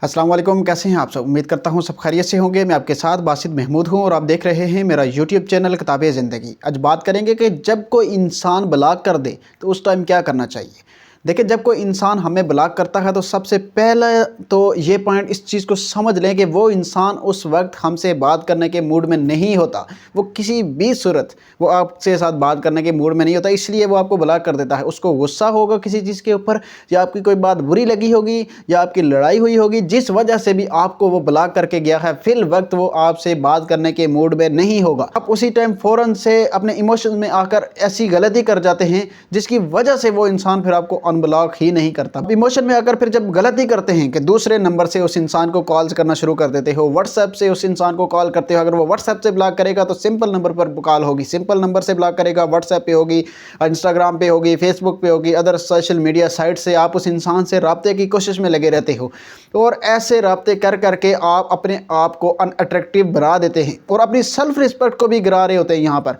अस्सलाम वालेकुम, कैसे हैं आप सब। उम्मीद करता हूं सब खैरियत से होंगे। मैं आपके साथ बासित महमूद हूं और आप देख रहे हैं मेरा यूट्यूब चैनल किताबे ज़िंदगी। आज बात करेंगे कि जब कोई इंसान ब्लॉक कर दे तो उस टाइम क्या करना चाहिए। देखिए, जब कोई इंसान हमें ब्लॉक करता है तो सबसे पहले तो ये पॉइंट इस चीज़ को समझ लें कि वो इंसान उस वक्त हमसे बात करने के मूड में नहीं होता। वो किसी भी सूरत वो आपसे साथ बात करने के मूड में नहीं होता, इसलिए वो आपको ब्लॉक कर देता है। उसको गुस्सा होगा किसी चीज़ के ऊपर, या आपकी कोई बात बुरी लगी होगी, या आपकी लड़ाई हुई होगी, जिस वजह से भी आपको वो ब्लॉक करके गया है, फिल वक्त वो आपसे बात करने के मूड में नहीं होगा। आप उसी टाइम फ़ौरन से अपने इमोशन में आकर ऐसी गलती कर जाते हैं जिसकी वजह से वो इंसान फिर आपको अनब्लॉक ही नहीं करता। इमोशन में आकर फिर जब गलती करते हैं कि दूसरे नंबर से उस इंसान को कॉल्स करना शुरू कर देते हो, व्हाट्सएप से उस इंसान को कॉल करते हो। अगर वो व्हाट्सएप से ब्लॉक करेगा तो सिंपल नंबर पर कॉल होगी, सिंपल नंबर से ब्लॉक करेगा, व्हाट्सएप पे होगी, इंस्टाग्राम पे होगी, फेसबुक पे होगी, अदर सोशल मीडिया साइट से आप उस इंसान से राब्ते की कोशिश में लगे रहते हो। और ऐसे राब्ते कर करके आप अपने आप को अनअट्रैक्टिव बना देते हैं और अपनी सेल्फ रिस्पेक्ट को भी गिरा रहे होते हैं। यहाँ पर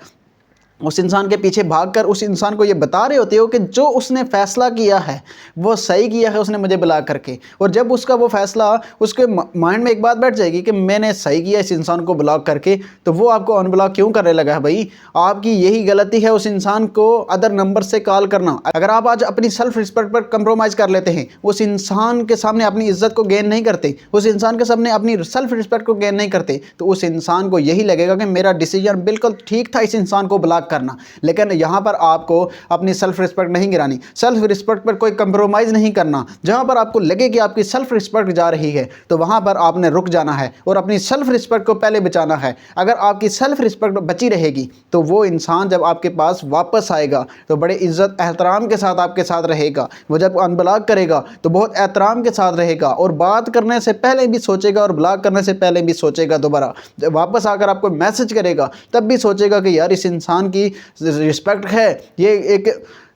उस इंसान के पीछे भागकर उस इंसान को ये बता रहे होते हो कि जो उसने फ़ैसला किया है वो सही किया है, उसने मुझे ब्लॉक करके। और जब उसका वो फ़ैसला उसके माइंड में एक बात बैठ जाएगी कि मैंने सही किया इस इंसान को ब्लॉक करके, तो वो आपको अनब्लॉक क्यों करने लगा है। भाई, आपकी यही गलती है उस इंसान को अदर नंबर से कॉल करना। अगर आप आज अपनी सेल्फ रिस्पेक्ट पर कंप्रोमाइज़ कर लेते हैं, उस इंसान के सामने अपनी इज्जत को गेन नहीं करते, उस इंसान के सामने अपनी सेल्फ रिस्पेक्ट को गेन नहीं करते, तो उस इंसान को यही लगेगा कि मेरा डिसीजन बिल्कुल ठीक था इस इंसान को ब्लॉक करना। लेकिन यहां पर आपको अपनी सेल्फ रिस्पेक्ट नहीं गिरानी, सेल्फ रिस्पेक्ट पर कोई कंप्रोमाइज नहीं करना। जहां पर आपको लगे कि आपकी सेल्फ रिस्पेक्ट जा रही है तो वहां पर आपने रुक जाना है और अपनी सेल्फ रिस्पेक्ट को पहले बचाना है। अगर आपकी सेल्फ रिस्पेक्ट बची रहेगी तो वो इंसान जब आपके पास वापस आएगा तो बड़े इज्जत एहतराम के साथ आपके साथ रहेगा। वो जब अनब्लॉक करेगा तो बहुत एहतराम के साथ रहेगा और बात करने से पहले भी सोचेगा और ब्लॉक करने से पहले भी सोचेगा। दोबारा जब वापस आकर आपको मैसेज करेगा तब भी सोचेगा कि यार इस इंसान की रिस्पेक्ट है, ये एक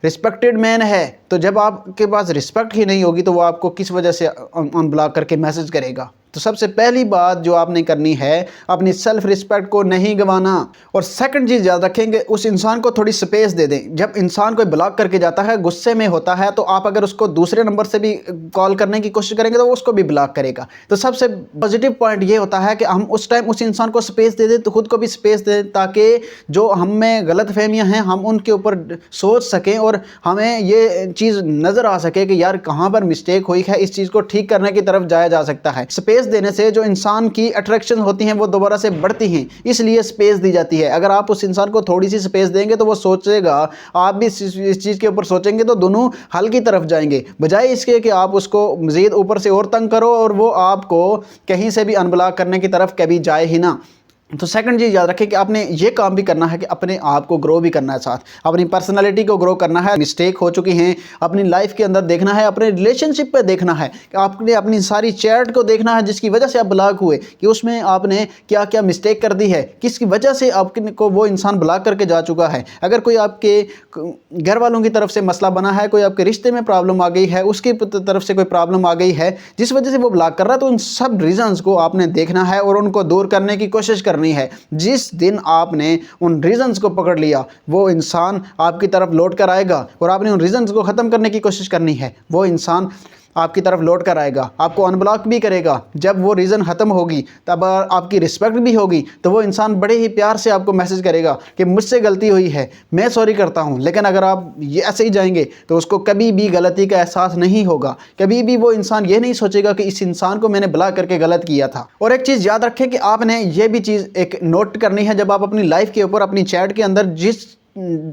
रिस्पेक्टेड मैन है। तो जब आपके पास रिस्पेक्ट ही नहीं होगी तो वो आपको किस वजह से अनब्लॉक करके मैसेज करेगा। तो सबसे पहली बात जो आपने करनी है, अपनी सेल्फ रिस्पेक्ट को नहीं गंवाना। और सेकंड चीज़ याद रखेंगे, उस इंसान को थोड़ी स्पेस दे दें। जब इंसान कोई ब्लॉक करके जाता है, गुस्से में होता है, तो आप अगर उसको दूसरे नंबर से भी कॉल करने की कोशिश करेंगे तो वो उसको भी ब्लॉक करेगा। तो सबसे पॉजिटिव पॉइंट ये होता है कि हम उस टाइम उस इंसान को स्पेस दे दें, तो खुद को भी स्पेस दें, ताकि जो हम में गलत फहमियाँ हैं हम उनके ऊपर सोच सकें और हमें ये चीज़ नज़र आ सके कि यार कहाँ पर मिस्टेक हुई है, इस चीज़ को ठीक करने की तरफ जाया जा सकता है। स्पेस देने से जो इंसान की अट्रैक्शन होती हैं वो दोबारा से बढ़ती हैं, इसलिए स्पेस दी जाती है। अगर आप उस इंसान को थोड़ी सी स्पेस देंगे तो वो सोचेगा, आप भी इस चीज़ के ऊपर सोचेंगे, तो दोनों हल की तरफ जाएंगे, बजाय इसके कि आप उसको मज़ीद ऊपर से और तंग करो और वो आपको कहीं से भी अनब्लॉक करने की तरफ कभी जाए ही ना। तो सेकंड चीज़ याद रखें कि आपने ये काम भी करना है कि अपने आप को ग्रो भी करना है, साथ अपनी पर्सनालिटी को ग्रो करना है। मिस्टेक हो चुकी हैं अपनी लाइफ के अंदर देखना है, अपने रिलेशनशिप पे देखना है कि आपने अपनी सारी चैट को देखना है जिसकी वजह से आप ब्लॉक हुए, कि उसमें आपने क्या क्या मिस्टेक कर दी है, किसकी वजह से आपको वो इंसान ब्लॉक करके जा चुका है। अगर कोई आपके घर वालों की तरफ से मसला बना है, कोई आपके रिश्ते में प्रॉब्लम आ गई है, उसकी तरफ से कोई प्रॉब्लम आ गई है जिस वजह से वो ब्लॉक कर रहा है, तो उन सब रीजंस को आपने देखना है और उनको दूर करने की कोशिश करनी है। जिस दिन आपने उन रीजंस को पकड़ लिया, वो इंसान आपकी तरफ लौट कर आएगा और आपने उन रीजंस को ख़त्म करने की कोशिश करनी है। वो इंसान आपकी तरफ लौट कर आएगा, आपको अनब्लॉक भी करेगा। जब वो रीज़न ख़त्म होगी तब आपकी रिस्पेक्ट भी होगी, तो वो इंसान बड़े ही प्यार से आपको मैसेज करेगा कि मुझसे गलती हुई है, मैं सॉरी करता हूँ। लेकिन अगर आप ये ऐसे ही जाएंगे तो उसको कभी भी गलती का एहसास नहीं होगा, कभी भी वो इंसान ये नहीं सोचेगा कि इस इंसान को मैंने ब्लॉक करके गलत किया था। और एक चीज़ याद रखें कि आपने ये भी चीज़ एक नोट करनी है, जब आप अपनी लाइफ के ऊपर अपनी चैट के अंदर जिस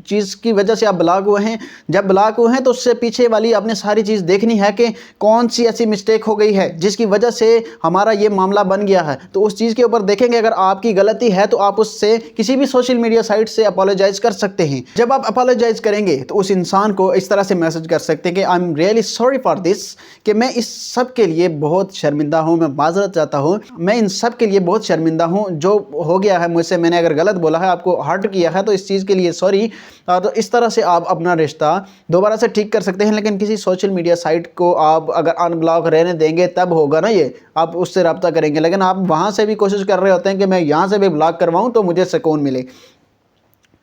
चीज़ की वजह से आप ब्लॉक हुए हैं, जब ब्लॉक हुए हैं तो उससे पीछे वाली आपने सारी चीज़ देखनी है कि कौन सी ऐसी मिस्टेक हो गई है जिसकी वजह से हमारा ये मामला बन गया है। तो उस चीज़ के ऊपर देखेंगे, अगर आपकी गलती है तो आप उससे किसी भी सोशल मीडिया साइट से अपोलोजाइज़ कर सकते हैं। जब आप अपोलोजाइज़ करेंगे तो उस इंसान को इस तरह से मैसेज कर सकते हैं कि I am really sorry for this, कि मैं इस सब के लिए बहुत शर्मिंदा हूँ, मैं माजरत चाहता हूँ, मैं इन सब के लिए बहुत शर्मिंदा हूँ, जो हो गया है मुझसे, मैंने अगर गलत बोला है, आपको हर्ट किया है, तो इस चीज़ के लिए सॉरी। तो इस तरह से आप अपना रिश्ता दोबारा से ठीक कर सकते हैं। लेकिन किसी सोशल मीडिया साइट को आप अगर अनब्लॉक रहने देंगे तब होगा ना, ये आप उससे रब्ता करेंगे। लेकिन आप वहाँ से भी कोशिश कर रहे होते हैं कि मैं यहाँ से भी ब्लॉक करवाऊँ तो मुझे सुकून मिले।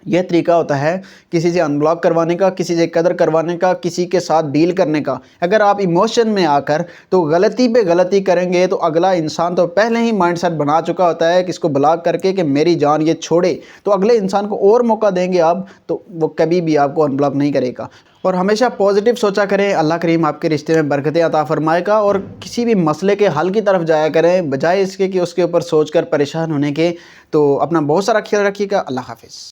یہ طریقہ ہوتا ہے کسی سے ان بلاک کروانے کا، کسی سے قدر کروانے کا، کسی کے ساتھ ڈیل کرنے کا۔ اگر آپ ایموشن میں آ کر تو غلطی پہ غلطی کریں گے تو اگلا انسان تو پہلے ہی مائنڈ سیٹ بنا چکا ہوتا ہے کہ اس کو بلاک کر کے کہ میری جان یہ چھوڑے، تو اگلے انسان کو اور موقع دیں گے آپ تو وہ کبھی بھی آپ کو ان بلاک نہیں کرے گا۔ اور ہمیشہ پازیٹیو سوچا کریں، اللہ کریم آپ کے رشتے میں برکتیں عطا فرمائے گا، اور کسی بھی مسئلے کے حل کی طرف جایا کریں بجائے اس کے کہ اس کے اوپر سوچ کر پریشان ہونے کے۔ تو اپنا بہت سارا خیال رکھیے گا۔ اللہ حافظ۔